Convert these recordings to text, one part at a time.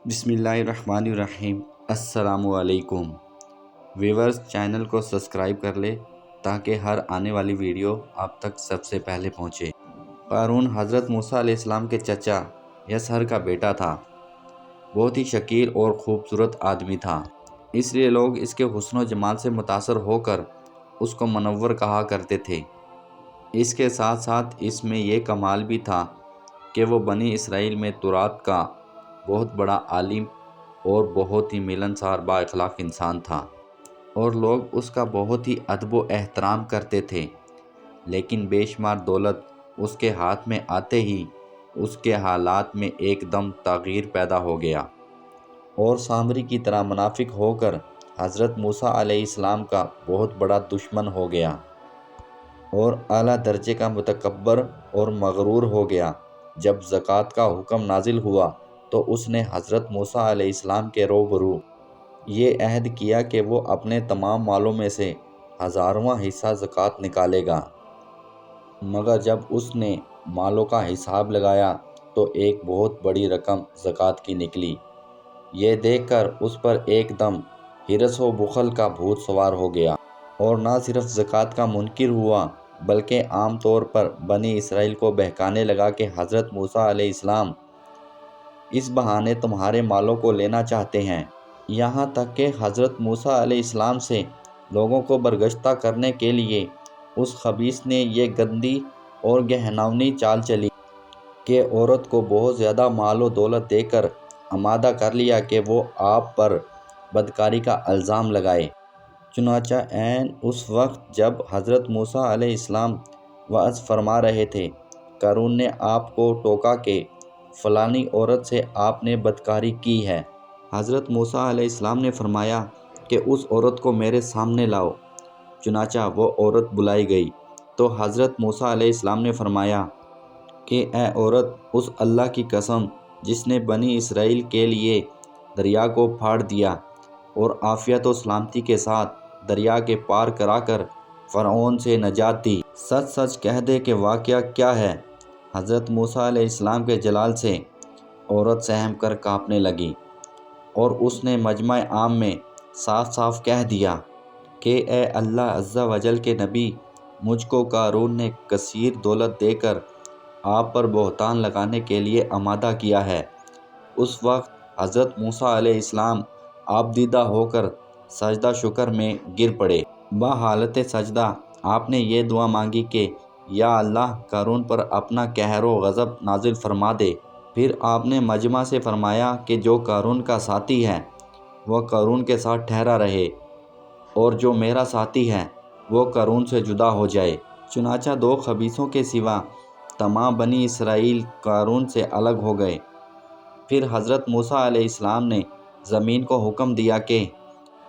بسم اللہ الرحمن الرحیم۔ السلام علیکم ویورز، چینل کو سبسکرائب کر لے تاکہ ہر آنے والی ویڈیو آپ تک سب سے پہلے پہنچے۔ قارون حضرت موسیٰ علیہ السلام کے چچا یسہر کا بیٹا تھا۔ بہت ہی شکیل اور خوبصورت آدمی تھا، اس لیے لوگ اس کے حسن و جمال سے متاثر ہو کر اس کو منور کہا کرتے تھے۔ اس کے ساتھ ساتھ اس میں یہ کمال بھی تھا کہ وہ بنی اسرائیل میں تورات کا بہت بڑا عالم اور بہت ہی ملنسار با اخلاق انسان تھا، اور لوگ اس کا بہت ہی ادب و احترام کرتے تھے۔ لیکن بے شمار دولت اس کے ہاتھ میں آتے ہی اس کے حالات میں ایک دم تغیر پیدا ہو گیا، اور سامری کی طرح منافق ہو کر حضرت موسیٰ علیہ السلام کا بہت بڑا دشمن ہو گیا، اور اعلیٰ درجے کا متکبر اور مغرور ہو گیا۔ جب زکوٰۃ کا حکم نازل ہوا تو اس نے حضرت موسیٰ علیہ السلام کے روبرو یہ عہد کیا کہ وہ اپنے تمام مالوں میں سے 1000واں حصہ زکوٰۃ نکالے گا، مگر جب اس نے مالوں کا حساب لگایا تو ایک بہت بڑی رقم زکوٰۃ کی نکلی۔ یہ دیکھ کر اس پر ایک دم حرص و بخل کا بھوت سوار ہو گیا، اور نہ صرف زکوٰۃ کا منکر ہوا بلکہ عام طور پر بنی اسرائیل کو بہکانے لگا کہ حضرت موسیٰ علیہ السلام اس بہانے تمہارے مالوں کو لینا چاہتے ہیں۔ یہاں تک کہ حضرت موسیٰ علیہ السلام سے لوگوں کو برگشتہ کرنے کے لیے اس خبیث نے یہ گندی اور گھناؤنی چال چلی کہ عورت کو بہت زیادہ مال و دولت دے کر آمادہ کر لیا کہ وہ آپ پر بدکاری کا الزام لگائے۔ چنانچہ عین اس وقت جب حضرت موسیٰ علیہ السلام وعظ فرما رہے تھے، قارون نے آپ کو ٹوکا کہ فلانی عورت سے آپ نے بدکاری کی ہے۔ حضرت موسیٰ علیہ السلام نے فرمایا کہ اس عورت کو میرے سامنے لاؤ۔ چنانچہ وہ عورت بلائی گئی تو حضرت موسیٰ علیہ السلام نے فرمایا کہ اے عورت، اس اللہ کی قسم جس نے بنی اسرائیل کے لیے دریا کو پھاڑ دیا اور عافیت و سلامتی کے ساتھ دریا کے پار کرا کر فرعون سے نجات دی، سچ سچ کہہ دے کہ واقعہ کیا ہے۔ حضرت موسیٰ علیہ السلام کے جلال سے عورت سہم کر کانپنے لگی، اور اس نے مجمع عام میں صاف صاف کہہ دیا کہ اے اللہ عز و جل کے نبی، مجھ کو قارون نے کثیر دولت دے کر آپ پر بہتان لگانے کے لیے آمادہ کیا ہے۔ اس وقت حضرت موسیٰ علیہ السلام آبدیدہ ہو کر سجدہ شکر میں گر پڑے۔ بحالت سجدہ آپ نے یہ دعا مانگی کہ یا اللہ، قارون پر اپنا قہر و غضب نازل فرما دے۔ پھر آپ نے مجمع سے فرمایا کہ جو قارون کا ساتھی ہے وہ قارون کے ساتھ ٹھہرا رہے، اور جو میرا ساتھی ہے وہ قارون سے جدا ہو جائے۔ چنانچہ دو خبیثوں کے سوا تمام بنی اسرائیل قارون سے الگ ہو گئے۔ پھر حضرت موسیٰ علیہ السلام نے زمین کو حکم دیا کہ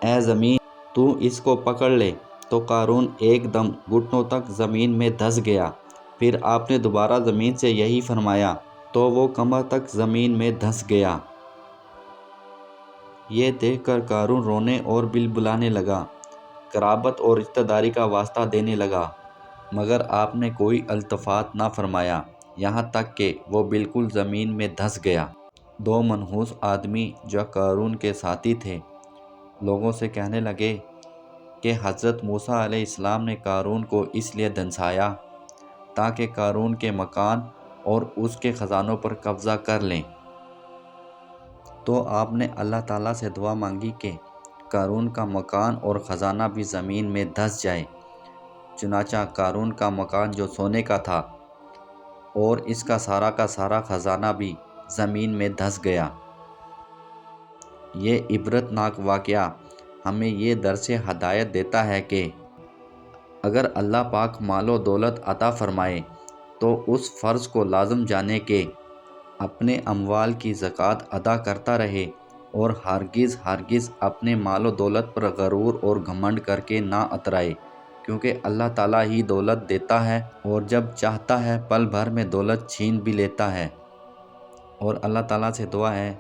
اے زمین، تو اس کو پکڑ لے، تو قارون ایک دم گھٹنوں تک زمین میں دھس گیا۔ پھر آپ نے دوبارہ زمین سے یہی فرمایا تو وہ کمر تک زمین میں دھس گیا۔ یہ دیکھ کر قارون رونے اور بلبلانے لگا، قرابت اور رشتہ داری کا واسطہ دینے لگا، مگر آپ نے کوئی التفات نہ فرمایا، یہاں تک کہ وہ بالکل زمین میں دھس گیا۔ دو منحوس آدمی جو قارون کے ساتھی تھے لوگوں سے کہنے لگے کہ حضرت موسیٰ علیہ السلام نے قارون کو اس لیے دھنسایا تاکہ قارون کے مکان اور اس کے خزانوں پر قبضہ کر لیں۔ تو آپ نے اللہ تعالیٰ سے دعا مانگی کہ قارون کا مکان اور خزانہ بھی زمین میں دھس جائے۔ چنانچہ قارون کا مکان جو سونے کا تھا اور اس کا سارا خزانہ بھی زمین میں دھس گیا۔ یہ عبرت ناک واقعہ ہمیں یہ درس ہدایت دیتا ہے کہ اگر اللہ پاک مال و دولت عطا فرمائے تو اس فرض کو لازم جانے کہ اپنے اموال کی زکوٰۃ ادا کرتا رہے، اور ہرگز اپنے مال و دولت پر غرور اور گھمنڈ کر کے نہ اترائے، کیونکہ اللہ تعالیٰ ہی دولت دیتا ہے، اور جب چاہتا ہے پل بھر میں دولت چھین بھی لیتا ہے۔ اور اللہ تعالیٰ سے دعا ہے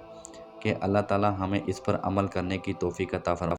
کہ اللہ تعالیٰ ہمیں اس پر عمل کرنے کی توفیق عطا فرمائے۔